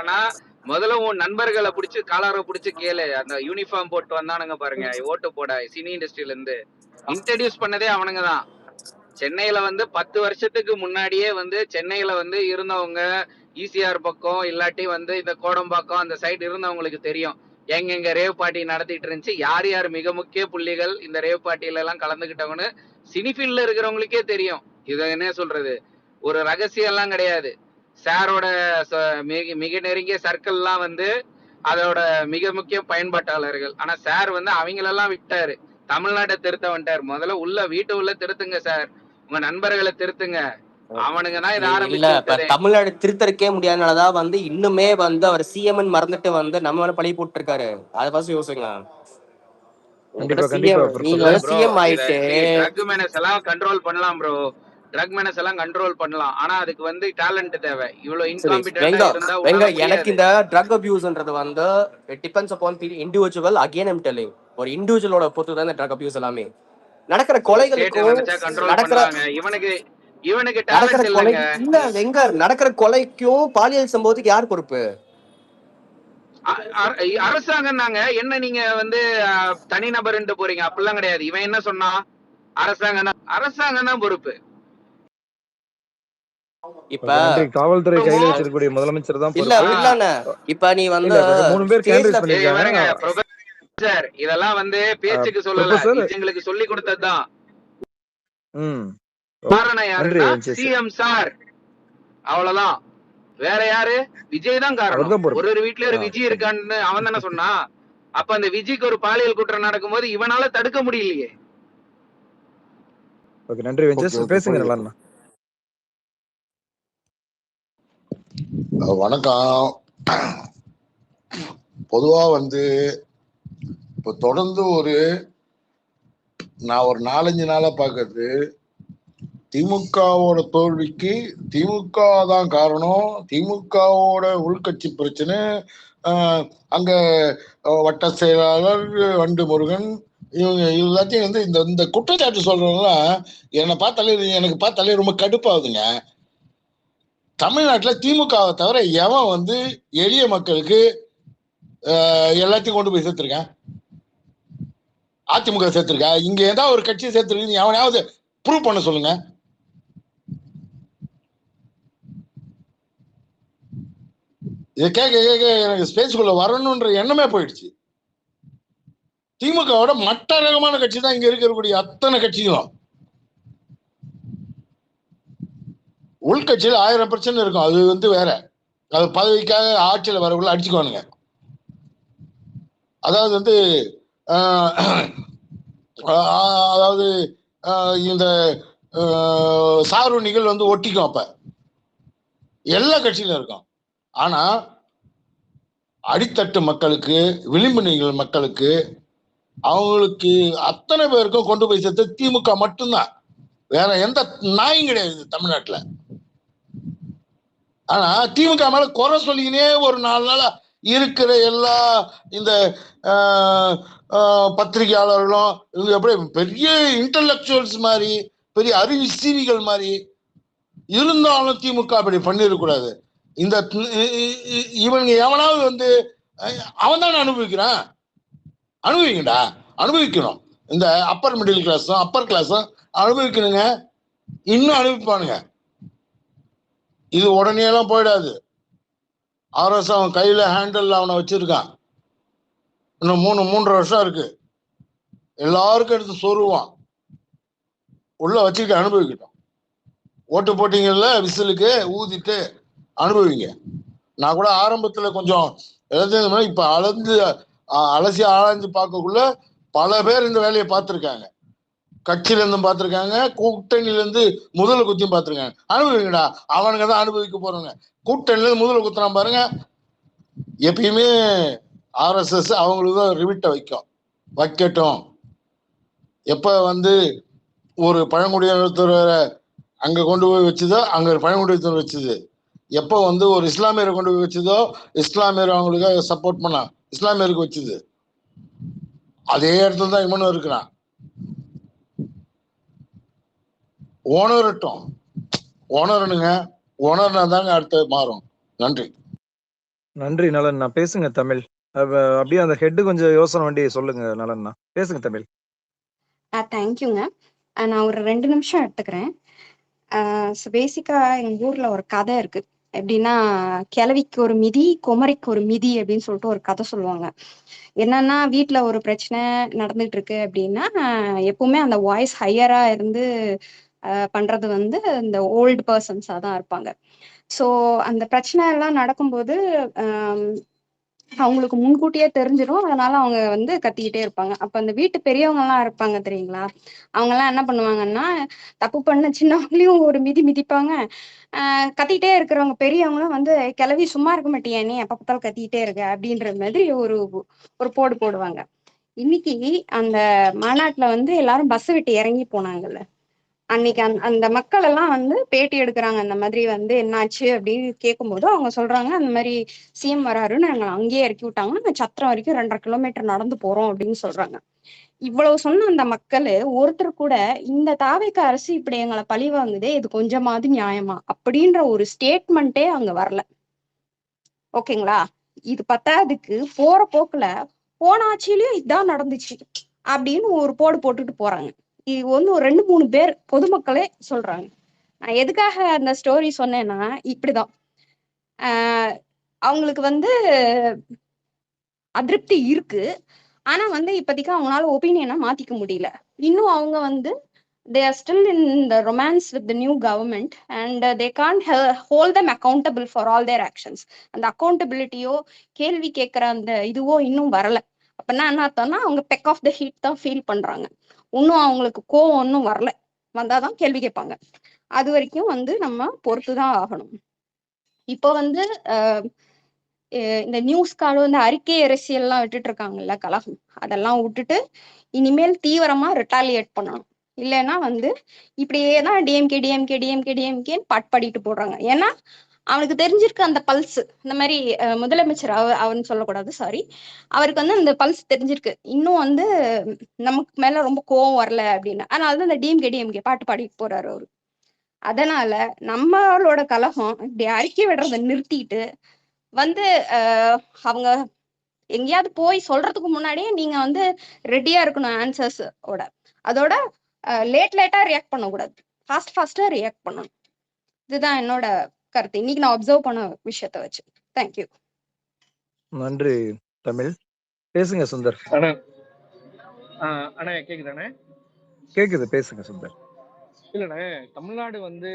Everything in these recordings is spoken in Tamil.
பண்றான்னா முதல்ல உன் நண்பர்களை பிடிச்சி காலரை பிடிச்சி கேளு. அந்த யூனிஃபார்ம் போட்டு வந்தானுங்க பாருங்க ஓட்டு போட சினி இண்டஸ்ட்ரியில இருந்து இன்ட்ரடியூஸ் பண்ணதே அவனுங்க தான். சென்னையில வந்து 10 வருஷத்துக்கு முன்னாடியே வந்து சென்னையில வந்து இருந்தவங்க ஈசிஆர் பக்கம் இல்லாட்டி வந்து இந்த கோடம்பாக்கம் அந்த சைடு இருந்தவங்களுக்கு தெரியும் எங்க ரேவ் பார்ட்டி நடத்திட்டு இருந்துச்சு, யார் யார் மிக முக்கிய புள்ளிகள் இந்த ரேவ் பார்ட்டியில எல்லாம் கலந்துகிட்டவங்கன்னு சினிஃபீல்ட்ல இருக்கிறவங்களுக்கே தெரியும். இதை என்ன சொல்றது, ஒரு ரகசியம் எல்லாம் கிடையாது. சாரோட மிக நெருங்கிய சர்க்கிள் எல்லாம் வந்து அதோட மிக முக்கிய பயன்பாட்டாளர்கள். ஆனா சார் வந்து அவங்களெல்லாம் விட்டாரு, தமிழ்நாட்டை திருத்த வந்துட்டார். முதல்ல உள்ள வீட்டு உள்ள திருத்துங்க சார், உங்க நண்பர்களை திருத்துங்க. அவனுங்க தான் இதை இல்ல இப்ப ஆரம்பிச்சு தமிழ்நாடு திருத்தறக்கே முடியாதனாலதான் வந்து இன்னுமே வந்து அவர் சிஎம் மறந்துட்டு வந்து நம்ம மேல பழி போட்டு இருக்காரு. அதை ஃபர்ஸ்ட் யோசிங்க. நீங்க வந்து சிஎம் ஆயிட்டு ட்ரக் மேனஸ் எல்லாம் கண்ட்ரோல் பண்ணலாம் ப்ரோ, ட்ரக் மேனஸ் எல்லாம் கண்ட்ரோல் பண்ணலாம். ஆனா அதுக்கு வந்து டேலண்ட் தேவை. இவ்வளவு இன்காம்பிட்டன்ட்டா இருந்தா உன்னால எனக்கு முடியாது. இந்த ட்ரக் அபியூஸ்ன்றது வந்து depends upon individual. Again I'm telling, ஒரு இண்டிவிஜுவலோட பொறுத்து தான் இந்த ட்ரக் அபியூஸ் எல்லாமே. நடக்கிற கொலைகளுக்கும் இவனுக்கு டேலண்ட் இல்லங்க. இல்ல எங்க நடக்கிற கொலைக்கும் பாலியல் சம்பவத்துக்கு யார் பொறுப்பு? அரசாங்கம் தாங்க. என்ன நீங்க வந்து தனிநபர் போறீங்க? அப்படிலாம் கிடையாது. இவன் என்ன சொன்னா, அரசாங்கம் தான் பொறுப்பு. இப்ப காவல்துறை கையில வச்சிருக்கக்கூடிய முதலமைச்சர் தான் இல்ல இல்ல இப்ப நீ வந்து 3 பேர் கேண்டேட் பண்ணிருக்காங்க. சார் இதெல்லாம் வந்து பேச்சுக்கு சொல்லல, எங்களுக்கு சொல்லி கொடுத்ததுதான். காரணம் யாருன்னா சிஎம் சார், அவ்வளவுதான். வேற யாரு? விஜய் தான் காரணம். ஒரு வீட்டுல ஒரு விஜய் இருக்கான்னு அவன் தானே சொன்னா. அப்ப அந்த விஜய்க்கு ஒரு பாலியல் குற்றம் நடக்கும்போது இவனால தடுக்க முடியலையே. நன்றி வெஞ்சஸ், பேசுங்க. நல்லா வணக்கம். பொதுவா வந்து இப்ப தொடர்ந்து நான் ஒரு 4-5 நாளா பாக்குறது, திமுகவோட தோல்விக்கு திமுக தான் காரணம், திமுகவோட உள்கட்சி பிரச்சனை, அங்க வட்ட செயலாளர் வண்டு முருகன் இவங்க எல்லாத்தையும் வந்து இந்த குற்றச்சாட்டு சொல்றவங்கலாம் எனக்கு பார்த்தாலே ரொம்ப கடுப்பாகுதுங்க. தமிழ்நாட்டுல திமுகவை தவிர எவன் வந்து எளிய மக்களுக்கு எல்லாத்தையும் கொண்டு போய் சேர்த்திருக்கேன்? அதிமுக சேர்த்திருக்கா? இங்க ஏதாவது ஒரு கட்சியை சேர்த்திருக்கு எவனாவது ப்ரூவ் பண்ண சொல்லுங்க. இதை கேட்க கேட்க எனக்கு ஸ்பேஸ்க்குள்ள வரணும்ன்ற எண்ணமே போயிடுச்சு. திமுகவோட மட்ட ரகமான கட்சி தான் இங்க இருக்கக்கூடிய அத்தனை கட்சிகளும். உள்கட்சியில் 1000 பிரச்சனை இருக்கும், அது வந்து வேற. அது பதவிக்காக ஆட்சியில வரக்குள்ள அடிச்சுக்குவானுங்க. அதாவது வந்து அதாவது இந்த சாருணிகள் வந்து ஒட்டிக்கும் அப்ப எல்லா கட்சியிலும் இருக்கும். ஆனா அடித்தட்டு மக்களுக்கு, விளிம்பு நிலைகள் மக்களுக்கு, அவங்களுக்கு அத்தனை பேருக்கும் கொண்டு போய் சேர்த்து திமுக மட்டும்தான், வேற எந்த நாயும் கிடையாது தமிழ்நாட்டுல. ஆனா திமுக மேல குறை சொல்லிக்கினே ஒரு 4 நாளா இருக்கிற எல்லா இந்த பத்திரிகையாளர்களும் இவங்க எப்படி பெரிய இன்டலெக்சுவல்ஸ் மாதிரி, பெரிய அறிவுசீவிகள் மாதிரி இருந்தாலும் திமுக அப்படி பண்ணிடக்கூடாது. இந்த இவனுங்க எவனாவது வந்து அவன் தான் அனுபவிக்கிறான், அனுபவிக்கண்டா, அனுபவிக்கணும். இந்த அப்பர் மிடில் கிளாஸும் அப்பர் கிளாஸும் அனுபவிக்கணுங்க, இன்னும் அனுபவிப்பானுங்க. இது உடனே எல்லாம் போயிடாது. அரசு அவன் கையில ஹேண்டில் அவனை வச்சிருக்கான். இன்னும் 3.5 வருஷம் இருக்கு. எல்லாருக்கும் எடுத்து சொருவான், உள்ள வச்சுக்கிட்டு அனுபவிக்கட்டும். ஓட்டு போட்டீங்கல்ல, விசிலுக்கு ஊதிட்டு அனுபவிங்க. நான் கூட ஆரம்பத்துல கொஞ்சம் எழுதுன இப்ப அலசி ஆராய்ஞ்சு பார்க்கக்குள்ள பல பேர் இந்த வேலையை பார்த்திருக்காங்க. கட்சியில இருந்தும் பார்த்திருக்காங்க, கூட்டணியில இருந்து முதல்ல குத்தியும் பார்த்திருக்காங்க. அனுபவிங்கடா, அவனுங்க தான் அனுபவிக்க போறாங்க. கூட்டணியில இருந்து முதல்ல குத்துறான் பாருங்க. எப்பயுமே RSS அவங்களுக்கு தான் ரிவிட்ட வைக்கட்டும். எப்ப வந்து ஒரு பழங்குடியினத்தவரை அங்க கொண்டு போய் வச்சுதோ அங்க ஒரு பழங்குடியினத்தவர் வச்சுது, எப்போ வந்து ஒரு இஸ்லாமியரை கொண்டு போய் வச்சுதோ இஸ்லாமியர் அவங்களுக்கு சப்போர்ட் பண்ணா இஸ்லாமியருக்கு வச்சுது. அதே இடத்துல தான் இவனும் இருக்கிறான். ஓனர்னுங்க, ஓனர்னா தாங்க அடுத்து மாறும். நன்றி. நன்றி நலன்னா. பேசுங்க தமிழ். அப்படியே அந்த ஹெட் கொஞ்சம் யோசனை வண்டி சொல்லுங்க நலன்னா. பேசுங்க தமிழ். தேங்க்யூங்க. நான் ஒரு 2 நிமிஷம் எடுத்துக்கிறேன். ஸோ பேசிக்கா எங்க ஊர்ல ஒரு கதை இருக்கு. எப்படின்னா, கிழவிக்கு ஒரு மிதி, குமரிக்கு ஒரு மிதி அப்படின்னு சொல்லிட்டு ஒரு கதை சொல்லுவாங்க. என்னன்னா, வீட்ல ஒரு பிரச்சனை நடந்துட்டு இருக்கு அப்படின்னா, எப்பவுமே அந்த வாய்ஸ் ஹையரா இருந்து பண்றது வந்து இந்த ஓல்டு பர்சன்ஸா தான் இருப்பாங்க. ஸோ அந்த பிரச்சனை எல்லாம் நடக்கும்போது ஆம், அவங்களுக்கு முன்கூட்டியே தெரிஞ்சிடும். அதனால அவங்க வந்து கத்திக்கிட்டே இருப்பாங்க. அப்ப அந்த வீட்டு பெரியவங்க எல்லாம் இருப்பாங்க தெரியுங்களா? அவங்க எல்லாம் என்ன பண்ணுவாங்கன்னா, தப்பு பண்ண சின்னவங்களையும் ஒரு மிதி மிதிப்பாங்க. கத்திக்கிட்டே இருக்கிறவங்க பெரியவங்களும் வந்து, கிளவி சும்மா இருக்க மாட்டியா நீ எப்ப பார்த்தாலும் கத்திக்கிட்டே இருக்க அப்படின்ற மாதிரி ஒரு ஒரு போடு போடுவாங்க. இன்னைக்கு அந்த மாநாட்டுல வந்து எல்லாரும் பஸ் விட்டு இறங்கி போனாங்கல்ல. அன்னைக்கு அந்த மக்கள் எல்லாம் வந்து பேட்டி எடுக்கிறாங்க. அந்த மாதிரி வந்து என்னாச்சு அப்படின்னு கேட்கும்போது அவங்க சொல்றாங்க, அந்த மாதிரி சிஎம் வராருன்னு நாங்க அங்கேயே இறக்கி விட்டாங்க, நாங்க சத்திரம் வரைக்கும் 2.5 கிலோமீட்டர் நடந்து போறோம் அப்படின்னு சொல்றாங்க. இவ்வளவு சொன்ன அந்த மக்களு ஒருத்தர் கூட இந்த தாவேக்க அரசு இப்படி எங்களை பழி வாங்குதே, இது கொஞ்சமாவது நியாயமா அப்படின்ற ஒரு ஸ்டேட்மெண்ட்டே அங்க வரல. ஓகேங்களா? இது பத்தாததுக்கு போற போக்குல போன ஆட்சியிலயும் இதான் நடந்துச்சு அப்படின்னு ஒரு போடு போட்டுட்டு போறாங்க. இது வந்து ஒரு 2-3 பேர் பொதுமக்களே சொல்றாங்க. நான் எதுக்காக அந்த ஸ்டோரி சொன்னேன்னா, இப்படிதான் அவங்களுக்கு வந்து அதிருப்தி இருக்கு. ஆனா வந்து இப்போதைக்கு அவங்களால ஒப்பீனியனை மாத்திக்க முடியல. இன்னும் அவங்க வந்து they are still in the romance with the new government and they can't hold them accountable for all their actions. அந்த அக்கௌண்டபிலிட்டியோ கேள்வி கேட்கிற அந்த இதுவோ இன்னும் வரல. அப்படின்னா என்ன அர்த்தம்னா, அவங்க பெக் ஆஃப் த ஹீட் தான் ஃபீல் பண்றாங்க. இன்னும் அவங்களுக்கு கோவம் ஒன்றும் வரல. வந்தாதான் கேள்வி கேட்பாங்க. அது வரைக்கும் வந்து நம்ம பொறுத்துதான் ஆகணும். இப்போ வந்து இந்த நியூஸ்காலும் இந்த அறிக்கை அரசியல்லாம் விட்டுட்டு இருக்காங்கல்ல கலகம், அதெல்லாம் விட்டுட்டு இனிமேல் தீவிரமா ரிட்டாலியேட் பண்ணணும். இல்லைன்னா வந்து இப்படியே தான் டிஎம்கே டிஎம்கே டிஎம்கே டிஎம்கேன்னு பாடிட்டு போடுறாங்க. ஏன்னா அவனுக்கு தெரிஞ்சிருக்கு அந்த பல்ஸ். இந்த மாதிரி முதலமைச்சர் அவர்னு சொல்லக்கூடாது, சாரி, அவருக்கு வந்து அந்த பல்ஸ் தெரிஞ்சிருக்கு. இன்னும் வந்து நமக்கு மேல ரொம்ப கோவம் வரல அப்படின்னு. அதனாலதான் இந்த டிஎம்கே பாட்டு பாடிட்டு போறாரு அவரு. அதனால நம்மளோட கலகம் இப்படி அறிக்கை விடுறத நிறுத்திட்டு வந்து அவங்க எங்கேயாவது போய் சொல்றதுக்கு முன்னாடியே நீங்க வந்து ரெடியா இருக்கணும் ஆன்சர்ஸ் ஓட. அதோட லேட்டா ரியாக்ட் பண்ணக்கூடாது, ஃபாஸ்டா ரியாக்ட் பண்ணணும். இதுதான் என்னோட கருத்து இன்னைக்கு நான் அப்சர்வ் பண்ண விஷயத்த வச்சு. தேங்க்யூ. நன்றி தமிழ். பேசுங்க சுந்தர். அண்ணா அண்ணா கேக்குதாண்ணே? கேக்குது, பேசுங்க சுந்தர். இல்லண்ணே, தமிழ்நாடு வந்து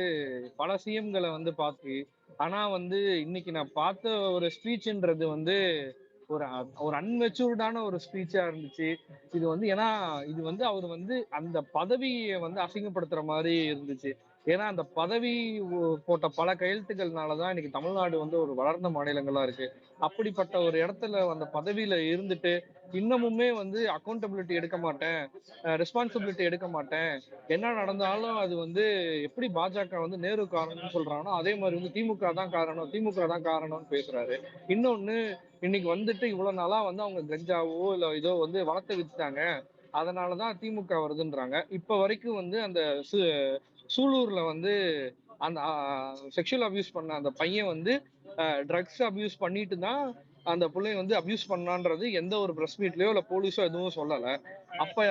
பல சிஎம்களை வந்து பார்த்து, ஆனா வந்து இன்னைக்கு நான் பார்த்த ஒரு ஸ்பீச்ன்றது வந்து ஒரு ஒரு அன்மெச்சூர்டான ஒரு ஸ்பீச்சா இருந்துச்சு. இது வந்து ஏன்னா இது வந்து அவர் வந்து அந்த பதவியை வந்து அசிங்கப்படுத்துற மாதிரி இருந்துச்சு. ஏன்னா அந்த பதவி போட்ட பல கையெழுத்துக்கள்னாலதான் இன்னைக்கு தமிழ்நாடு வந்து ஒரு வளர்ந்த மாநிலங்களா இருக்கு. அப்படிப்பட்ட ஒரு இடத்துல அந்த பதவியில இருந்துட்டு இன்னமுமே வந்து அக்கௌண்டபிலிட்டி எடுக்க மாட்டேன், ரெஸ்பான்சிபிலிட்டி எடுக்க மாட்டேன், என்ன நடந்தாலும் அது வந்து எப்படி பாஜக வந்து நேரு காரணம்னு சொல்றானோ அதே மாதிரி வந்து திமுக தான் காரணம், திமுக தான் காரணம்னு பேசுறாரு. இன்னொன்னு, இன்னைக்கு வந்துட்டு இவ்வளவு நாளா வந்து அவங்க கஞ்சாவோ இல்ல இதோ வந்து வளர்த்து வித்துட்டாங்க, அதனாலதான் திமுக வருதுன்றாங்க. இப்ப வரைக்கும் வந்து அந்த சூலூர்ல வந்து அந்த செக்ஷுவல் அபியூஸ் பண்ண அந்த பையன் வந்து ட்ரக்ஸ் அபியூஸ் பண்ணிட்டு தான் அந்த பிள்ளைய வந்து அபியூஸ் பண்ணான்றது எந்த ஒரு பிரஸ் மீட்லயோ இல்ல போலீஸோ எதுவும் சொல்லல. அப்ப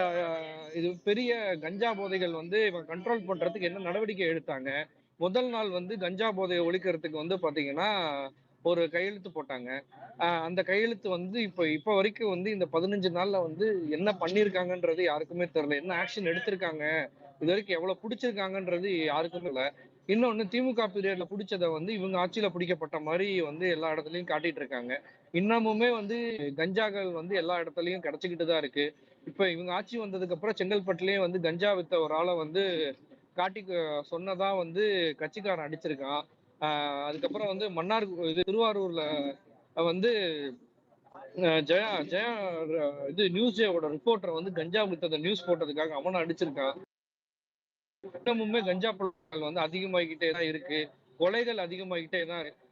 இது பெரிய கஞ்சா போதைகள் வந்து இவன் கண்ட்ரோல் பண்றதுக்கு என்ன நடவடிக்கை எடுத்தாங்க? முதல் நாள் வந்து கஞ்சா போதையை ஒழிக்கிறதுக்கு வந்து பாத்தீங்கன்னா ஒரு கையெழுத்து போட்டாங்க. அந்த கையெழுத்து வந்து இப்ப வரைக்கும் வந்து இந்த 15 நாள்ல வந்து என்ன பண்ணிருக்காங்கன்றது யாருக்குமே தெரியல. என்ன ஆக்ஷன் எடுத்திருக்காங்க, இது வரைக்கும் எவ்வளவு பிடிச்சிருக்காங்கன்றது யாருக்குமே இல்ல. இன்னொன்னு, திமுக பீரியட்ல பிடிச்சதை வந்து இவங்க ஆட்சியில பிடிக்கப்பட்ட மாதிரி வந்து எல்லா இடத்துலயும் காட்டிட்டு இருக்காங்க. இன்னமுமே வந்து கஞ்சாக்கள் வந்து எல்லா இடத்துலயும் கிடைச்சிக்கிட்டு தான் இருக்கு. இப்ப இவங்க ஆட்சி வந்ததுக்கு அப்புறம் செங்கல்பட்டுலயே வந்து கஞ்சா வித்த ஒரு ஆளை வந்து காட்டி சொன்னதா வந்து கட்சிக்காரன் அடிச்சிருக்கான். அதுக்கப்புறம் வந்து திருவாரூர்ல வந்து ஜெயா ஜெயா இது நியூஸ் ஜேவோட ரிப்போர்ட்டர் வந்து கஞ்சா வித்தத நியூஸ் போட்டதுக்காக அவனை அடிச்சிருக்கான். இன்னமுமே கஞ்சா புழக்கங்கள் வந்து அதிகமாகிக்கிட்டே தான் இருக்கு, கொலைகள் அதிகமாகிட்டே தான் இருக்கு.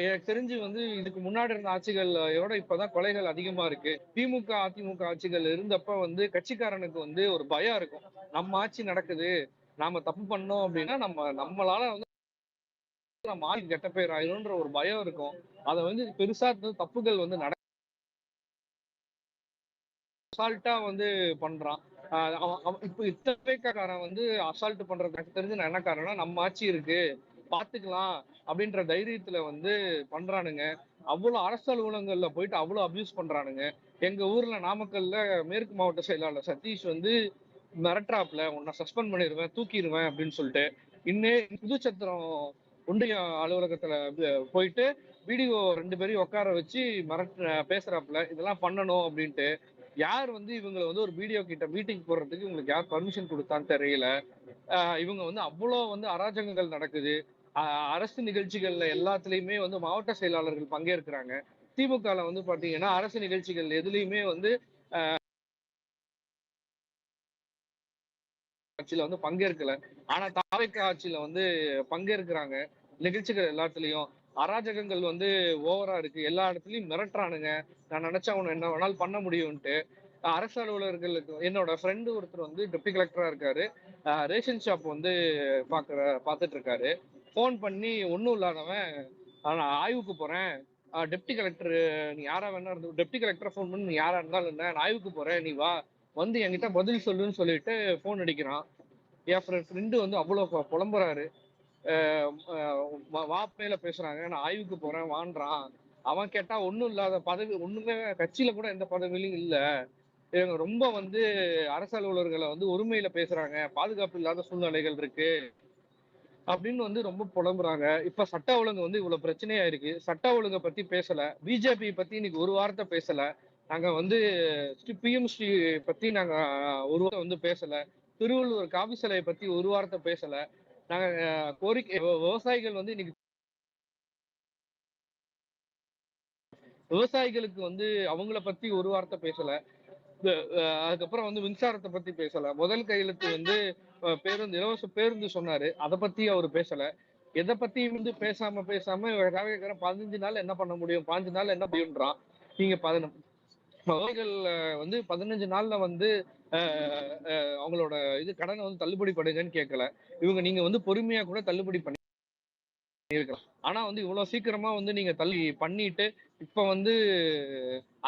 எனக்கு தெரிஞ்சு வந்து இதுக்கு முன்னாடி இருந்த ஆட்சிகளோட இப்பதான் கொலைகள் அதிகமா இருக்கு. திமுக அதிமுக ஆட்சிகள் இருந்தப்ப வந்து கட்சிக்காரனுக்கு வந்து ஒரு பயம் இருக்கும். நம்ம ஆட்சி நடக்குது, நாம தப்பு பண்ணோம் அப்படின்னா நம்மளால வந்து மாறி கெட்ட பேர் ஆயிரும்ன்ற ஒரு பயம் இருக்கும். அதை வந்து பெருசா தப்புகள் வந்து அசால்ட்டா வந்து பண்றான். இப்ப இத்தனைக்காரன் வந்து அசால்ட் பண்றது எனக்கு தெரிஞ்சு நான் என்ன காரணம்னா, நம்ம ஆட்சி இருக்கு பாத்துக்கலாம் அப்படின்ற தைரியத்துல வந்து பண்றானுங்க. அவ்வளவு அரசு அலுவலகங்கள்ல போயிட்டு அவ்வளவு அபியூஸ் பண்றானுங்க. எங்க ஊர்ல நாமக்கல்ல மேற்கு மாவட்ட செயலாளர் சதீஷ் வந்து மிரட்டுறாப்புல, உன்னை சஸ்பெண்ட் பண்ணிடுவேன், தூக்கிடுவேன் அப்படின்னு சொல்லிட்டு. புதுச்சத்திரம் ஒன்றிய அலுவலகத்துல போயிட்டு வீடியோ 2 பேரையும் உட்கார வச்சு பேசுறாப்புல, இதெல்லாம் பண்ணணும் அப்படின்ட்டு. யார் வந்து இவங்களை வந்து ஒரு வீடியோ கிட்ட மீட்டிங் போடுறதுக்கு இவங்களுக்கு யார் பர்மிஷன் கொடுத்தான்னு தெரியல. இவங்க வந்து அவ்வளவு வந்து அராஜகங்கள் நடக்குது. அரசு நிகழ்ச்சிகள்ல எல்லாத்துலயுமே வந்து மாவட்ட செயலாளர்கள் பங்கேற்கிறாங்க. திமுகல வந்து பாத்தீங்கன்னா அரசு நிகழ்ச்சிகள் எதுலயுமே வந்து ஆட்சியில வந்து பங்கேற்கல. ஆனா தாவேக ஆட்சியில வந்து பங்கேற்கிறாங்க. நிகழ்ச்சிகள் எல்லாத்துலயும் அராஜகங்கள் வந்து ஓவரா இருக்கு. எல்லா இடத்துலயும் மிரட்டுறானுங்க. நான் நினைச்சா உன்னை என்ன வேணாலும் பண்ண முடியும்ட்டு. அரசு அலுவலர்களுக்கு என்னோட ஃப்ரெண்டு ஒருத்தர் வந்து டெப்டி கலெக்டரா இருக்காரு. ரேஷன் ஷாப் வந்து பாத்துட்டு இருக்காரு. போன் பண்ணி ஒன்னும் இல்லாதவன் நான் ஆய்வுக்கு போறேன், டெப்டி கலெக்டர் நீ யாரா வேணா இருந்து டெப்டி கலெக்டர் போன் பண்ணி நீ யாரா இருந்தாலும் என்ன, நான் ஆய்வுக்கு போறேன், நீ வா வந்து என்கிட்ட பதில் சொல்லுன்னு சொல்லிட்டு போன் அடிக்கிறான். என் ஃப்ரெண்டு வந்து அவ்வளவு புலம்புறாரு. வாப்பையில பேசுறாங்க, நான் ஆய்வுக்கு போறேன் வான்றான். அவன் கேட்டா ஒண்ணும் இல்லாத பதவி, ஒண்ணுமே கட்சியில கூட எந்த பதவியிலும் இல்ல, இவங்க ரொம்ப வந்து அரசு அலுவலர்களை வந்து ஒருமையில பேசுறாங்க, பாதுகாப்பு இல்லாத சூழ்நிலைகள் இருக்கு அப்படின்னு வந்து ரொம்ப புலம்புறாங்க. இப்ப சட்ட ஒழுங்கு வந்து இவ்வளவு பிரச்சனையா இருக்கு. சட்ட ஒழுங்கை பத்தி பேசல, பிஜேபி பத்தி இன்னைக்கு ஒரு வார்த்தை பேசல. நாங்க வந்து பிஎம் ஸ்ரீ பத்தி நாங்க ஒரு வார்த்தை வந்து பேசல. திருவள்ளுவர் காவி சிலையை பத்தி ஒரு வார்த்தை பேசல. நாங்க கோரிக்கை விவசாயிகள் வந்து இன்னைக்கு விவசாயிகளுக்கு வந்து அவங்கள பத்தி ஒரு வார்த்தை பேசல. அதுக்கப்புறம் வந்து மின்சாரத்தை பத்தி பேசல. முதல் கையெழுத்து வந்து பேருந்து, இலவச பேருந்து சொன்னாரு, அதை பத்தி அவர் பேசல. எதை பத்தி வந்து பேசாம 15 நாள் என்ன பண்ண முடியும், 5 நாள் என்ன முடியும்ன்றான். நீங்க விவசாயிகள் வந்து 15 நாள்ல வந்து அவங்களோட இது கடனை வந்து தள்ளுபடி பண்ணுங்கன்னு கேட்கல. நீங்க வந்து பொறுமையா கூட தள்ளுபடி பண்ணி இருக்கலாம். ஆனா வந்து இவ்வளவு சீக்கிரமா வந்து நீங்க தள்ளி பண்ணிட்டு இப்ப வந்து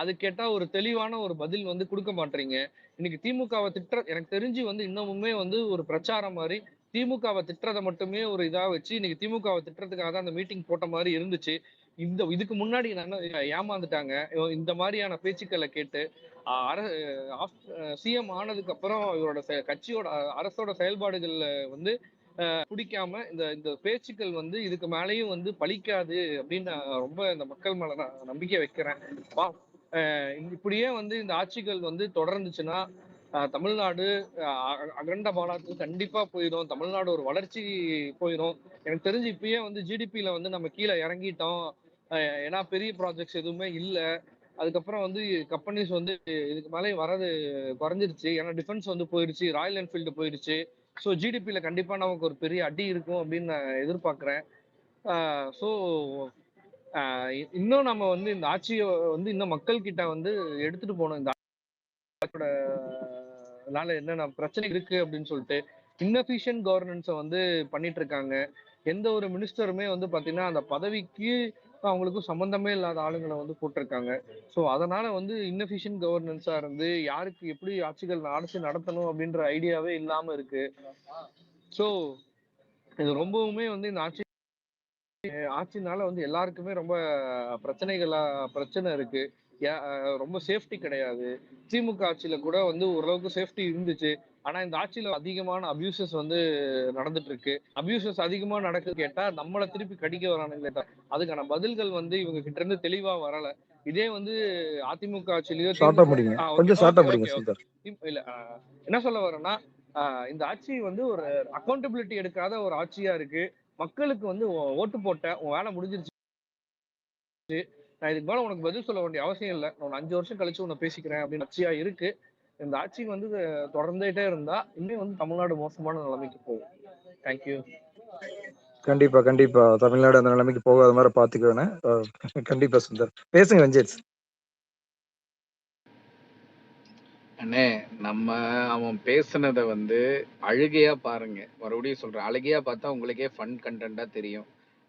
அது கேட்டா ஒரு தெளிவான ஒரு பதில் வந்து கொடுக்க மாட்டீங்க. இன்னைக்கு திமுகவை எனக்கு தெரிஞ்சு வந்து இன்னமுமே வந்து ஒரு பிரச்சாரம் மாதிரி திமுகவை திட்டுறதை மட்டுமே ஒரு இதா வச்சு இன்னைக்கு திமுகவை திட்டுறதுக்காக தான் அந்த மீட்டிங் போட்ட மாதிரி இருந்துச்சு. இதுக்கு முன்னாடி ஏமாந்துட்டாங்க. இந்த மாதிரியான பேச்சுக்களை கேட்டு சிஎம் ஆனதுக்கு அப்புறம் இவரோட கட்சியோட அரசோட செயல்பாடுகள்ல வந்து பிடிக்காம இந்த பேச்சுக்கள் வந்து இதுக்கு மேலேயும் வந்து பலிக்காது அப்படின்னு நான் ரொம்ப இந்த மக்கள் மேல நான் நம்பிக்கை வைக்கிறேன். இப்படியே வந்து இந்த ஆட்சிகள் வந்து தொடர்ந்துச்சுன்னா தமிழ்நாடு அகண்ட பாலாத்துக்கு கண்டிப்பா போயிடும். தமிழ்நாடு ஒரு வளர்ச்சி போயிடும். எனக்கு தெரிஞ்சு இப்பயே வந்து ஜிடிபியில வந்து நம்ம கீழே இறங்கிட்டோம். ஏன்னா பெரிய ப்ராஜெக்ட்ஸ் எதுவுமே இல்லை. அதுக்கப்புறம் வந்து கம்பெனிஸ் வந்து இதுக்கு மேலே வரது குறைஞ்சிருச்சு. ஏன்னா டிஃபென்ஸ் வந்து போயிடுச்சு, ராயல் என்ஃபீல்டு போயிடுச்சு. ஸோ ஜிடிபியில கண்டிப்பா நமக்கு ஒரு பெரிய அடி இருக்கும் அப்படின்னு நான் எதிர்பார்க்கிறேன். ஸோ இன்னும் நம்ம வந்து இந்த ஆட்சியை வந்து இன்னும் மக்கள் கிட்ட வந்து எடுத்துட்டு போகணும். இந்த என்னென்ன பிரச்சனை இருக்கு அப்படின்னு சொல்லிட்டு இன்னஃபிஷியன்ட் கவர்னன்ஸை வந்து பண்ணிட்டு இருக்காங்க. எந்த ஒரு மினிஸ்டருமே வந்து பாத்தீங்கன்னா அந்த பதவிக்கு அவங்களுக்கும் சம்பந்தமே இல்லாத ஆளுங்களை வந்து போட்டிருக்காங்க. ஸோ அதனால வந்து இன்னஃபிஷியன்ட் கவர்னன்ஸா இருந்து யாருக்கு எப்படி ஆட்சி நடத்தணும் அப்படின்ற ஐடியாவே இல்லாம இருக்கு. ஸோ இது ரொம்பவுமே வந்து இந்த ஆட்சினால வந்து எல்லாருக்குமே ரொம்ப பிரச்சனை இருக்கு. ரொம்ப சேஃப்டி கிடையாது. திமுக ஆட்சியில கூட வந்து ஓரளவுக்கு சேஃப்டி இருந்துச்சு. ஆனா இந்த ஆட்சியில அதிகமான அபியூசஸ் வந்து நடந்துட்டு இருக்கு. அபியூசஸ் அதிகமா நடக்குது கேட்டா நம்மள திருப்பி கடிக்க வரானுங்களே, அதுக்கான பதில்கள் வந்து இவங்க கிட்ட இருந்து தெளிவா வரல. இதே வந்து அதிமுக ஆட்சியிலயோ ஷார்ட்டா முடிங்க, கொஞ்சம் ஷார்ட்டா முடிங்க சுந்தர். இல்ல என்ன சொல்ல வரேன்னா, இந்த ஆட்சி வந்து ஒரு அக்கௌண்டபிலிட்டி எடுக்காத ஒரு ஆட்சியா இருக்கு. மக்களுக்கு வந்து ஓட்டு போட்ட உன் வேலை முடிஞ்சிருச்சு, நான் இதுக்கு மேல உனக்கு பதில் சொல்ல வேண்டிய அவசியம் இல்லை, நான் 5 வருஷம் கழிச்சு உன்னை பேசிக்கிறேன் அப்படின்னு ஆட்சியா இருக்கு. இந்த ஆட்சி வந்து தொடர்ந்துட்டே இருந்தா இன்னும் வந்து தமிழ்நாடு மோசமான நிலைமைக்கு போகும். தேங்க்யூ. கண்டிப்பா கண்டிப்பா தமிழ்நாடு அந்த நிலைமைக்கு போகாத மாதிரி பாத்துக்குவேன். கண்டிப்பா சுந்தர், பேசுங்க ரஞ்சித். அண்ணே, அவன் பேசுனதை வந்து அழுகையா பாருங்க. மறுபடியும் சொல்றேன், அழுகையா பார்த்தா உங்களுக்கே ஃபன் கண்டென்ட்டா தெரியும்.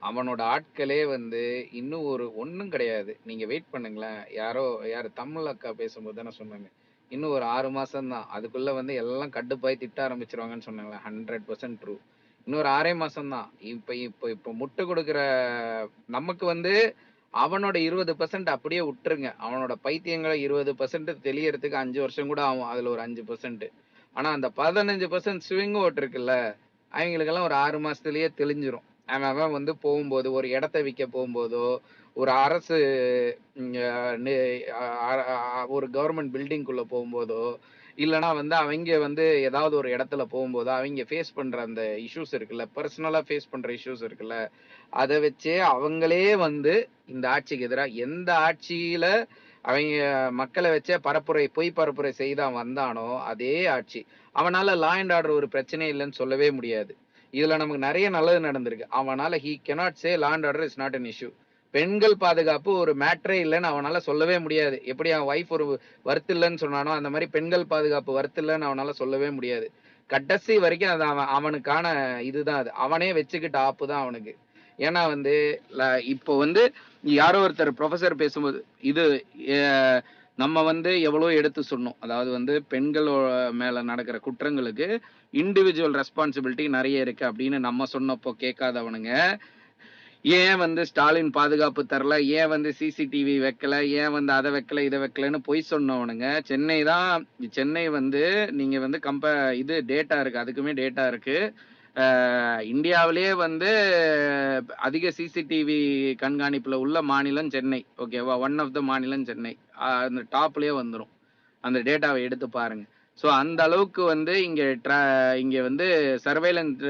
அவனோட ஆட்களே வந்து இன்னும் ஒண்ணும் கிடையாது. நீங்க வெயிட் பண்ணுங்களேன். யாரு தமிழ் அக்கா பேசும்போது தானே சொன்னாங்க. இன்னும் ஒரு 6 மாசம் தான். அதுக்குள்ள வந்து எல்லாம் கடுப்பாய் திட்ட ஆரம்பிச்சிருவாங்கன்னு சொன்னாங்களே. 100% ட்ரூ. இன்னொரு 6 மாசம் தான். இப்ப முட்டு கொடுக்குற நமக்கு வந்து அவனோட 20% அப்படியே விட்டுருங்க. அவனோட பைத்தியங்களை 20% தெளியறதுக்கு 5 வருஷம் கூட ஆகும். அதுல ஒரு 5%. ஆனா அந்த 15% ஸ்விங் ஓட் இருக்குல்ல, அவங்களுக்கெல்லாம் ஒரு 6 மாசத்துலயே தெளிஞ்சிரும். அவன் வந்து போகும்போது ஒரு இடத்த விற்க போகும்போதோ, ஒரு அரசு ஒரு கவர்மெண்ட் பில்டிங்குள்ள போகும்போதோ, இல்லைன்னா வந்து அவங்க வந்து ஏதாவது ஒரு இடத்துல போகும்போதோ, அவங்க ஃபேஸ் பண்ற அந்த இஷ்யூஸ் இருக்குல்ல, பர்சனலா ஃபேஸ் பண்ற இஷ்யூஸ் இருக்குல்ல, அதை வச்சே அவங்களே வந்து இந்த ஆட்சிக்கு எதிராக எந்த ஆட்சியில அவங்க மக்களை வச்சே பொய் பரப்புரை செய்து அவன் வந்தானோ அதே ஆட்சி. அவனால லா அண்ட் ஆர்டர் ஒரு பிரச்சனை இல்லைன்னு சொல்லவே முடியாது. இதுல நமக்கு நிறைய நல்லது நடந்திருக்கு. அவனால he cannot say law and order is not an issue. பெண்கள் பாதுகாப்பு ஒரு மேட்டரே இல்லைன்னு அவனால சொல்லவே முடியாது. எப்படி அவன் ஒய்ஃப் ஒரு வர்த்து இல்லைன்னு சொன்னானோ அந்த மாதிரி பெண்கள் பாதுகாப்பு வர்த்து இல்லைன்னு அவனால சொல்லவே முடியாது. கடைசி வரைக்கும் அது அவனுக்கான இதுதான். அது அவனே வச்சுக்கிட்ட ஆப்பு தான் அவனுக்கு. ஏன்னா வந்து இப்போ வந்து யாரோ ஒருத்தர் ப்ரொஃபசர் பேசும்போது இது நம்ம வந்து எவ்வளோ எடுத்து சொன்னோம். அதாவது வந்து பெண்கள் மேல நடக்கிற குற்றங்களுக்கு இண்டிவிஜுவல் ரெஸ்பான்சிபிலிட்டி நிறைய இருக்கு அப்படின்னு நம்ம சொன்னப்போ கேட்காதவனுங்க, ஏன் வந்து ஸ்டாலின் பாதுகாப்பு தரல, ஏன் வந்து சிசிடிவி வைக்கல, ஏன் வந்து அதை வைக்கல இதை வைக்கலன்னு பொய் சொன்னவனுங்க. சென்னை வந்து நீங்க வந்து இது டேட்டா இருக்கு, அதுக்குமே டேட்டா இருக்கு. இந்தியாவிலேயே வந்து அதிக சிசிடிவி கண்காணிப்புல உள்ள மாநிலம் சென்னை. ஓகேவா? ஒன் ஆஃப் த மாநிலம் சென்னை. அந்த டாப்லயே வந்துடும். அந்த டேட்டாவை எடுத்து பாருங்க. ஸோ அந்த அளவுக்கு வந்து இங்க வந்து சர்வேலன்ஸ்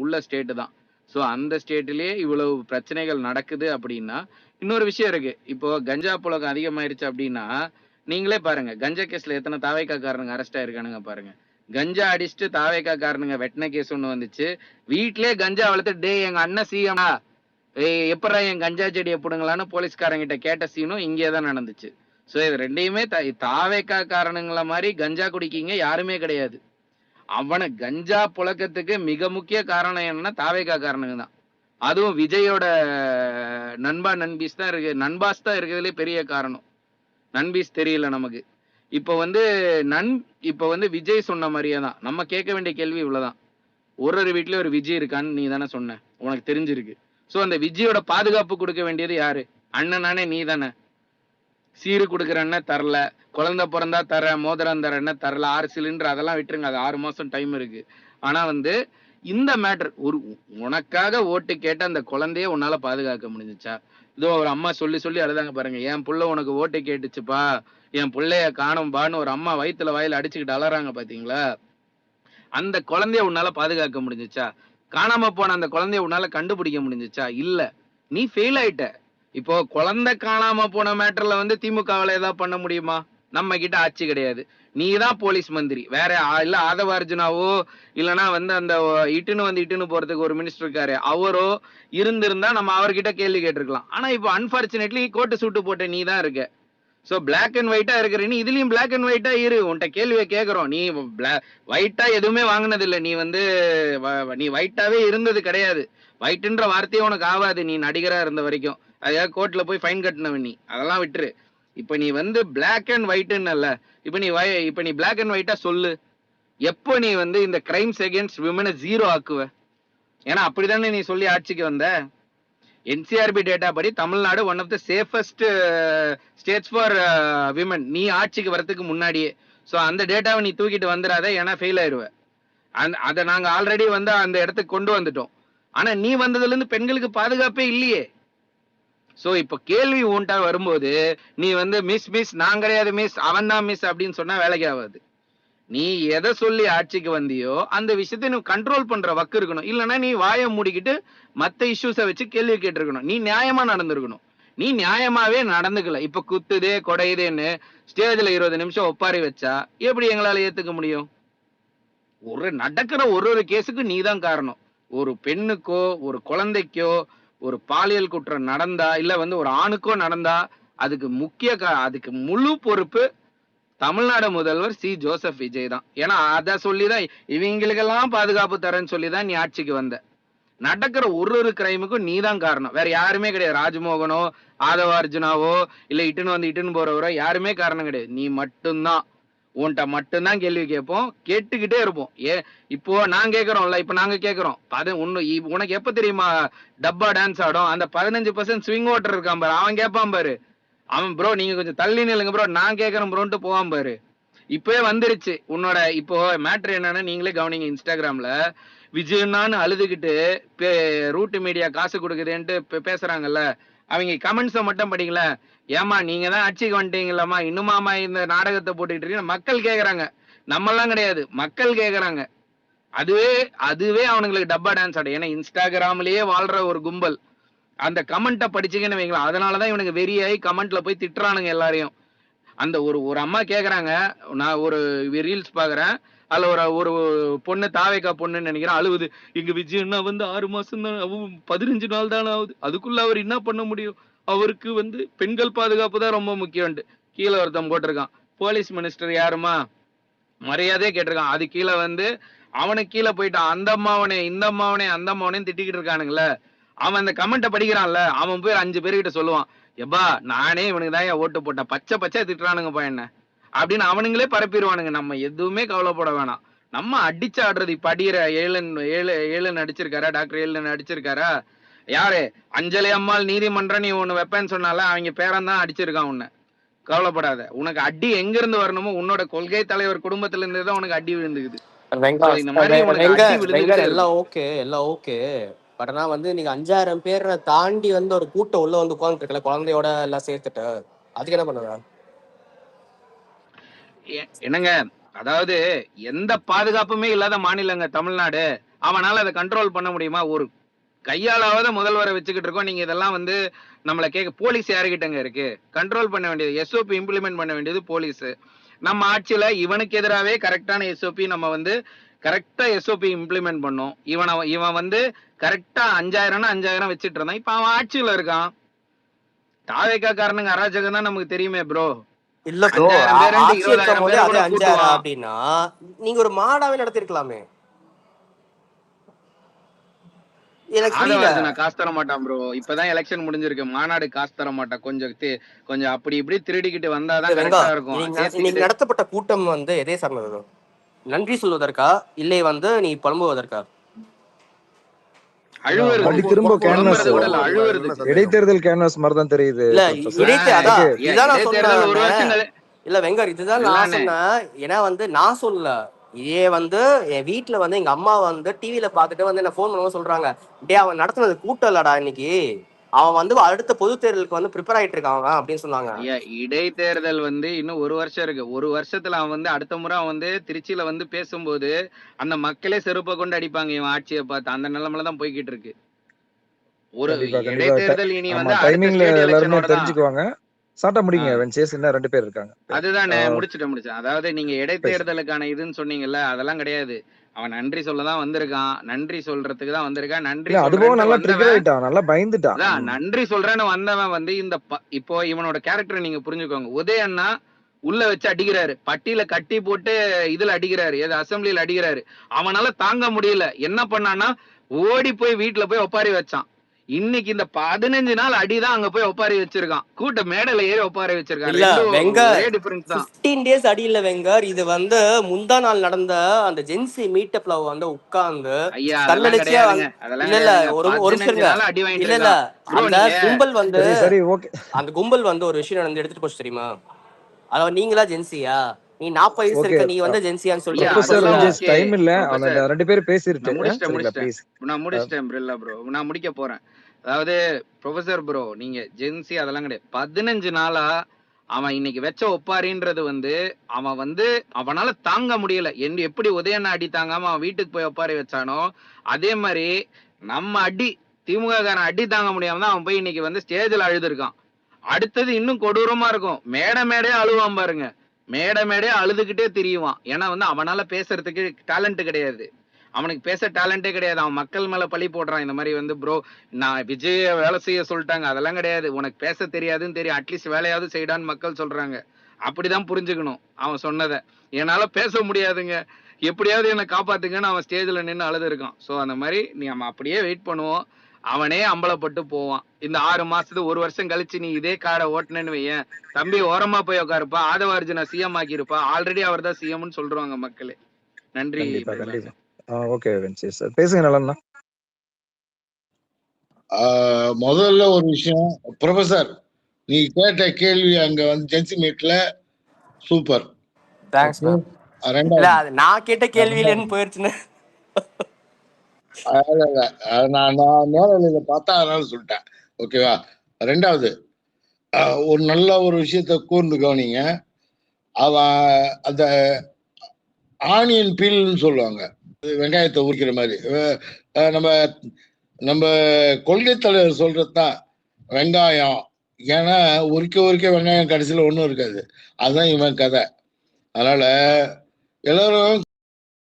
உள்ள ஸ்டேட்டு தான். ஸோ அந்த ஸ்டேட்லயே இவ்வளவு பிரச்சனைகள் நடக்குது அப்படின்னா இன்னொரு விஷயம் இருக்கு. இப்போ கஞ்சா புழக்கம் அதிகமாயிருச்சு அப்படின்னா நீங்களே பாருங்க, கஞ்சா கேஸ்ல எத்தனை தாவேக்காரனுங்க அரெஸ்ட் ஆயிருக்கானுங்க பாருங்க. கஞ்சா அடிச்சுட்டு தாவேக்காரனுங்க வெட்டின கேஸ் ஒண்ணு வந்துச்சு. வீட்லயே கஞ்சா வளர்த்து டே எங்க அண்ணன் சிஎம்டா எப்படா என் கஞ்சா செடியை பிடுங்களான்னு போலீஸ்காரங்கிட்ட கேட்ட சீனும் இங்கே தான் நடந்துச்சு. ஸோ இது ரெண்டையுமே தாவேக்காரனுங்கள மாதிரி கஞ்சா குடிக்கிங்க யாருமே கிடையாது. அவனை கஞ்சா புழக்கத்துக்கு மிக முக்கிய காரணம் என்னன்னா தாவேக்காரனுங்க தான். அதுவும் விஜயோட நண்பாஸ் தான் இருக்கிறதுலே பெரிய காரணம். நண்பீஸ் தெரியல நமக்கு. இப்போ வந்து விஜய் சொன்ன மாதிரியே தான் நம்ம கேட்க வேண்டிய கேள்வி இவ்வளவுதான். ஒரு வீட்லயும் ஒரு விஜய் இருக்கான்னு நீ தானே சொன்ன, உனக்கு தெரிஞ்சிருக்கு. சோ அந்த விஜயோட பாதுகாப்பு கொடுக்க வேண்டியது யாரு? அண்ணனானே நீ தானே. சீரு கொடுக்குறன்னு தரல, குழந்தை பிறந்தா தர, மோதிரம் தரன்னு தரல, 6 சிலிண்டர் அதெல்லாம் விட்டுருங்க, அது 6 மாசம் டைம் இருக்கு. ஆனா வந்து இந்த மேட்டர் உனக்காக ஓட்டு கேட்ட அந்த குழந்தைய உன்னால பாதுகாக்க முடிஞ்சுச்சா? இதோ ஒரு அம்மா சொல்லி அழுதாங்க பாருங்க, என் புள்ள உனக்கு ஓட்டு கேட்டுச்சுப்பா, என் பிள்ளைய காணும்பான்னு ஒரு அம்மா வயிற்றுல வாயில அடிச்சுக்கிட்டு அலறாங்க பாத்தீங்களா? அந்த குழந்தைய உன்னால பாதுகாக்க முடிஞ்சுச்சா? காணாம போன அந்த குழந்தைய உன்னால கண்டுபிடிக்க முடிஞ்சுச்சா? இல்ல, நீ ஃபெயில் ஆயிட்ட. இப்போ குழந்தை காணாம போன மேட்டர்ல வந்து திமுகவால ஏதாவது பண்ண முடியுமா? நம்ம கிட்ட ஆட்சி கிடையாது. நீ தான் போலீஸ் மந்திரி, வேற இல்ல ஆதவ அர்ஜுனாவோ இல்லைன்னா வந்து அந்த இட்டுன்னு போறதுக்கு ஒரு மினிஸ்டர் இருக்காரு, அவரோ இருந்திருந்தா நம்ம அவர்கிட்ட கேள்வி கேட்டிருக்கலாம். ஆனா இப்போ அன்பார்ச்சுனேட்லி கோட்டு சூட்டு போட்ட நீ தான் இருக்க. ஸோ பிளாக் அண்ட் ஒயிட்டா இருக்கிற நீ இதுலயும் பிளாக் அண்ட் ஒயிட்டா இரு. உன்கிட்ட கேள்வியை கேட்கறோம். நீ ஒயிட்டா எதுவுமே வாங்கினது இல்லை. நீ வந்து நீ ஒயிட்டாவே இருந்தது கிடையாது. ஒயிட்ன்ற வார்த்தையே உனக்கு ஆகாது நீ நடிகரா இருந்த வரைக்கும். அதாவது கோர்ட்ல போய் ஃபைன் கட்டினவன் நீ, அதெல்லாம் விட்டுரு. இப்ப நீ வந்து பிளாக் அண்ட் ஒயிட்ன்னு இல்ல, இப்ப நீ பிளாக் அண்ட் ஒயிட்டா சொல்லு. எப்போ நீ வந்து இந்த கிரைம்ஸ் அகேன்ஸ்ட் விமனை 0 ஆக்குவ? ஏன்னா அப்படித்தானே நீ சொல்லி ஆட்சிக்கு வந்த. என்சிஆர்பி டேட்டா படி Tamil Nadu one of the safest states for women நீ ஆட்சிக்கு வரதுக்கு முன்னாடியே. ஸோ அந்த டேட்டாவை நீ தூக்கிட்டு வந்துடாத, ஏன்னா ஃபெயில் ஆயிடுவ. அதை நாங்கள் ஆல்ரெடி வந்து அந்த இடத்துக்கு கொண்டு வந்துட்டோம். ஆனா நீ வந்ததுல இருந்து பெண்களுக்கு பாதுகாப்பே இல்லையே. ஸோ இப்போ கேள்வி உன்ட்டா வரும்போது நீ வந்து மிஸ் நான் கிடையாது மிஸ், அவன் தான் மிஸ் அப்படின்னு சொன்னா வேலைக்கு ஆகாது. நீ எதை சொல்லி ஆட்சிக்கு வந்தியோ அந்த விஷயத்தை நீ கண்ட்ரோல் பண்ற வக்கு இருக்கணும். இல்லைன்னா நீ வாயை மூடிக்கிட்டு மத்த இஷ்யூஸை வச்சு கேள்வி கேட்டிருக்கணும். நீ நியாயமா நடந்திருக்கணும். நீ நியாயமாவே நடந்துக்கல. இப்ப குத்துதே கொடையுதேன்னு ஸ்டேஜ்ல 20 நிமிஷம் ஒப்பாரி வச்சா எப்படி எங்களால ஏத்துக்க முடியும்? நடக்கிற ஒரு கேஸுக்கு நீ தான் காரணம். ஒரு பெண்ணுக்கோ ஒரு குழந்தைக்கோ ஒரு பாலியல் குற்றம் நடந்தா இல்ல வந்து ஒரு ஆணுக்கோ நடந்தா அதுக்கு முழு பொறுப்பு தமிழ்நாடு முதல்வர் சி ஜோசப் விஜய் தான். ஏன்னா அதை சொல்லிதான் இவங்களுக்கெல்லாம் பாதுகாப்பு தரேன்னு சொல்லிதான் நீ ஆட்சிக்கு வந்த. நடக்கிற ஒரு கிரைமுக்கும் நீ தான் காரணம், வேற யாருமே கிடையாது. ராஜ்மோகனோ ஆதவ அர்ஜுனாவோ இல்ல இட்டுன்னு போறவரோ யாருமே காரணம் கிடையாது, நீ மட்டும்தான். உன்கிட்ட மட்டும்தான் கேள்வி கேட்போம், கேட்டுக்கிட்டே இருப்போம். இப்போ நான் கேட்கறோம்ல, இப்ப நாங்க கேட்கறோம். உனக்கு எப்ப தெரியுமா டப்பா டான்ஸ் ஆடும்? அந்த 15% ஸ்விங் ஓட்டர் இருக்கான் பாரு, அவன் கேட்பான் பாரு. அவன் ப்ரோ நீங்க கொஞ்சம் தள்ளி நில்லுங்க ப்ரோ, நான் கேட்கறேன் ப்ரோன்ட்டு போவான் பாரு. இப்பவே வந்துருச்சு உன்னோட. இப்போ மேட்ரு என்னன்னா நீங்களே கவனிங்க, இன்ஸ்டாகிராம்ல விஜயண்ணான்னு அழுதுகிட்டு ரூட் மீடியா காசு கொடுக்குதுன்ட்டு பேசுறாங்கல்ல, அவங்க கமெண்ட்ஸை மட்டும் படிக்கல. ஏமா நீங்க தான் ஆட்சிக்கு வந்துட்டீங்களாமா, இன்னுமாமா இந்த நாடகத்தை போட்டுக்கிட்டு இருக்கீங்க மக்கள் கேக்குறாங்க. நம்மெல்லாம் கிடையாது, மக்கள் கேக்குறாங்க. அதுவே அவனுங்களுக்கு டப்பா டான்ஸ் ஆடும். ஏன்னா இன்ஸ்டாகிராம்லயே வாழ்ற ஒரு கும்பல் அந்த கமெண்ட்டை படிச்சீங்கன்னு வைங்களா, அதனாலதான் இவனுக்கு வெறியாகி கமெண்ட்ல போய் திட்டுறானுங்க எல்லாரையும். அந்த ஒரு அம்மா கேக்குறாங்க, நான் ஒரு ரீல்ஸ் பாக்குறேன், அதுல ஒரு பொண்ணு தாவேக்கா பொண்ணுன்னு நினைக்கிறேன், அழுவுது. எங்க விஜயண்ணா வந்து 6 மாசம் தான், 15 நாள் தானே ஆகுது, அதுக்குள்ள அவர் என்ன பண்ண முடியும், அவருக்கு வந்து பெண்கள் பாதுகாப்பு தான் ரொம்ப முக்கியம்ட்டு கீழே ஒருத்தன் போட்டிருக்கான். போலீஸ் மினிஸ்டர் யாருமா மரியாதையே கேட்டிருக்கான். அது கீழே வந்து அவனுக்கு கீழே போயிட்டான், அந்த அம்மாவனே இந்த அம்மாவனே அந்த அம்மாவனே திட்டிக்கிட்டு இருக்கானுங்களே. அவன் அந்த கமெண்ட்டை படிக்கிறான்ல, அவன் போய் 5 பேர்கிட்ட சொல்லுவான், எப்பா நானே இவனுக்கு தான் என் ஓட்டு போட்டேன், பச்சை திட்டுறானுங்கப்பா என்ன அப்படின்னு அவனுங்களே பரப்பிடுவானுங்க. நம்ம எதுவுமே கவலைப்பட வேணாம். நம்ம அடிச்சு ஆடுறது. இப்ப அடிக்கிற ஏழு நடிச்சிருக்காரா, டாக்டர் 7 நடிச்சிருக்காரா, யாரு அஞ்சலி அம்மாள் நீதிமன்றம் நீ ஒண்ணு வெப்பேன்னு சொன்னால அவங்க பேரன் தான் அடிச்சிருக்கான் உன்னை. கவலைப்படாத, உனக்கு அடி எங்க இருந்து வரணுமோ உன்னோட கொள்கை தலைவர் குடும்பத்துல இருந்து தான் உனக்கு அடி விழுந்துக்குது. இந்த மாதிரி உனக்கு அடி விழுந்துகிட்டே எல்லாம் ஓகே, எல்லாம் ஓகே. பட் ஆனா வந்து நீங்க 5000 பேரை தாண்டி வந்து ஒரு கூட்டம் உள்ள வந்து உட்கார்ந்து இருக்கல, குழந்தையோட எல்லாம் சேர்த்துட்டு, அதுக்கு என்ன பண்ணுவ? என்னங்க, அதாவது எந்த பாதுகாப்புமே இல்லாத மாநிலங்க தமிழ்நாடு. அவனால அதை கண்ட்ரோல் பண்ண முடியுமா? ஒரு கையாளாவது முதல்வரை வச்சுக்கிட்டு இருக்கோம். நீங்க இதெல்லாம் வந்து நம்மளை கேட்க, போலீஸ் யாருக்கிட்டங்க இருக்கு? கண்ட்ரோல் பண்ண வேண்டியது, எஸ்ஓபி இம்ப்ளிமெண்ட் பண்ண வேண்டியது போலீஸ். நம்ம ஆட்சியில இவனுக்கு எதிராகவே கரெக்டான எஸ்ஓபி நம்ம வந்து கரெக்டா எஸ்ஓபி இம்ப்ளிமெண்ட் பண்ணோம். இவன் வந்து கரெக்டா 5000 வச்சுட்டு இருந்தான். இப்ப அவன் ஆட்சியில இருக்கான். தாவேக்கா காரணங்க அராஜகம் தான் நமக்கு தெரியுமே ப்ரோ. இல்ல ப்ரோ, ஆட்சி இருக்கும் போது அதே 5000 அப்படின்னா நீங்க ஒரு மாடாவே நடத்திருக்கலாமே. நான் காசு தர மாட்டான் ப்ரோ. இப்பதான் எலெக்ஷன் முடிஞ்சிருக்கு, மாநாடு காசு தர மாட்டான். கொஞ்சம் அப்படி இப்படி திருடிக்கிட்டு வந்தாதான் கரெக்டா இருக்கும். நீங்க நடத்தப்பட்ட கூட்டம் வந்து எதே சார்ந்தது? நன்றி சொல்வதற்கா இல்லை வந்து நீ புலம்புவதற்கா? இடைத்தேர்தல் கேன்வாஸ் மாதிரி தான் தெரியுது. இல்ல வெங்கர், இதுதான் நான் சொன்னேன். ஏன்னா வந்து நான் சொல்லல, இதே வந்து என் வீட்டுல வந்து எங்க அம்மா வந்து டிவில பாத்துட்டு வந்து என்ன போன் பண்ணுவோம் சொல்றாங்க, டே அவன் நடத்துனது கூட்டம் இல்லடா இன்னைக்கு, அவன் வந்து அடுத்த பொது தேர்தலுக்கு வந்து ப்ரிப்பேர் ஆயிட்டு இருக்காங்க அப்படின்னு சொன்னாங்க. இடைத்தேர்தல் வந்து இன்னும் 1 வருஷம் இருக்கு. 1 வருஷத்துல அவன் வந்து அடுத்த முறை அவன் வந்து திருச்சியில வந்து பேசும்போது அந்த மக்களே செருப்பை கொண்டு அடிப்பாங்க இவன் ஆட்சியை பார்த்து. அந்த நிலைமையில போய்கிட்டு இருக்கு. ஒரு இடைத்தேர்தல் இனி வந்து தெரிஞ்சுக்குவாங்க. சாட்டா முடிங்க, இன்னும் 2 பேர் இருக்காங்க. அதுதானே முடிச்சிட்டேன். அதாவது நீங்க இடைத்தேர்தலுக்கான இதுன்னு சொன்னீங்கல்ல, அதெல்லாம் கிடையாது. அவன் நன்றி சொல்லதான் வந்திருக்கான், நன்றி சொல்றதுக்கு தான் வந்திருக்கான். நன்றி நல்லா பயந்துட்டான். நன்றி சொல்றேன்னு வந்தவன் வந்து இப்போ இவனோட கேரக்டர் நீங்க புரிஞ்சுக்கோங்க. உதயண்ணா உள்ள வச்சு அடிக்கிறாரு, பட்டியல கட்டி போட்டு இதுல அடிக்கிறாரு, அசம்பிளியில அடிக்கிறாரு. அவனால தாங்க முடியல, என்ன பண்ணான்னா ஓடி போய் வீட்டுல போய் ஒப்பாரி வச்சான். இன்னைக்கு இந்த 15 நாள் அடிதான் அங்க போய் ஒப்பாரி வச்சிருக்கான், கூட்ட மேடையில ஏறி ஒப்பாரி வச்சிருக்கான். 15 days அடி இல்ல வெங்கர், இது வந்து முந்தா நாள் நடந்த அந்த ஜென்சி மீட்டப்ல வந்து உட்கார்ந்து கல்லடிச்சா இல்ல ஒரு இல்ல அந்த கும்பல் வந்து அந்த கும்பல் வந்து ஒரு விஷயம் நடந்து எடுத்துட்டு போச்சு தெரியுமா? அதாவது நீங்களா ஜென்சியா, நீ 40 வயசு இருக்க, நீ வந்து ஜென்சியான்னு சொல்லி டைம் இல்ல. அந்த 2 பேர் பேசிட்டு நான் முடிச்சிட்டேன் ப்ரோ, நான் முடிக்க போறேன். அதாவது ப்ரொஃபசர் ப்ரோ, நீங்க ஜென்சி அதெல்லாம் கிடையாது. 15 நாளா அவன் இன்னைக்கு வச்ச ஒப்பாரின்றது வந்து அவன் வந்து அவனால தாங்க முடியல. எப்படி உதயண்ணா அடி தாங்காம அவன் வீட்டுக்கு போய் ஒப்பாரி வச்சானோ, அதே மாதிரி நம்ம அடி திமுக காரன் அடி தாங்க முடியாம தான் அவன் போய் இன்னைக்கு வந்து ஸ்டேஜ்ல அழுதுருக்கான். அடுத்தது இன்னும் கொடூரமா இருக்கும், மேடையே அழுவான் பாருங்க, மேடையே அழுதுகிட்டே திரியுவான். ஏன்னா வந்து அவனால பேசுறதுக்கு டேலண்ட் கிடையாது, அவனுக்கு பேச டேலண்டே கிடையாது. அவன் மக்கள் மேல பழி போடுறான். இந்த மாதிரி வந்து ப்ரோ நான் விஜய வேலை செய்ய சொல்லிட்டாங்க, அதெல்லாம் கிடையாது, உனக்கு பேச தெரியாதுன்னு தெரியும், அட்லீஸ்ட் வேலையாவது செய்டான்னு மக்கள் சொல்றாங்க. அப்படிதான் புரிஞ்சுக்கணும் அவன் சொன்னதை. என்னால பேச முடியாதுங்க, எப்படியாவது என்னை காப்பாத்துங்கன்னு அவன் ஸ்டேஜ்ல நின்று அழுது இருக்கான். ஸோ அந்த மாதிரி நம்ம அப்படியே வெயிட் பண்ணுவோம். அவனே அம்பலப்பட்டு போவான். இந்த 6 மாசத்துக்கு 1 வருஷம் கழிச்சு நீ இதே காரை ஓட்டுனேன்னு வையேன், தம்பி ஓரமா போய் உட்காருப்பா, ஆதவ அர்ஜுனா சிஎம் ஆக்கிருப்பா, ஆல்ரெடி அவர் தான் சிஎம்னு சொல்றாங்க மக்களே. நன்றி. கண்டிப்பா கண்டிப்பா. ஓகே வென்சி சார், பேசுங்க நல்லா. முதல்ல ஒரு விஷயம் ப்ரொஃபசர், நீ கேட்ட கேள்வி அங்க வந்து ஜென்சி மீட்ல சூப்பர். Thanks ma'am. இல்ல அது நான் கேட்ட கேள்வியிலன்னு போயிருச்சுன்னு. நான் நேரலையில பார்த்தா அதனால சொல்லிட்டேன். ஓகேவா? ரெண்டாவது, ஒரு நல்ல ஒரு விஷயத்த கூர்ந்து கவனிங்க. அவன் அந்த ஆனியன் பீல்னு சொல்லுவாங்க, வெங்காயத்தை உரிக்கிற மாதிரி. நம்ம நம்ம கொள்கை தலைவர் சொல்றதுதான் வெங்காயம். ஏன்னா உரிக்க வெங்காயம் கடைசியில ஒண்ணும் இருக்காது. அதுதான் இவன் கதை. அதனால எல்லாரும்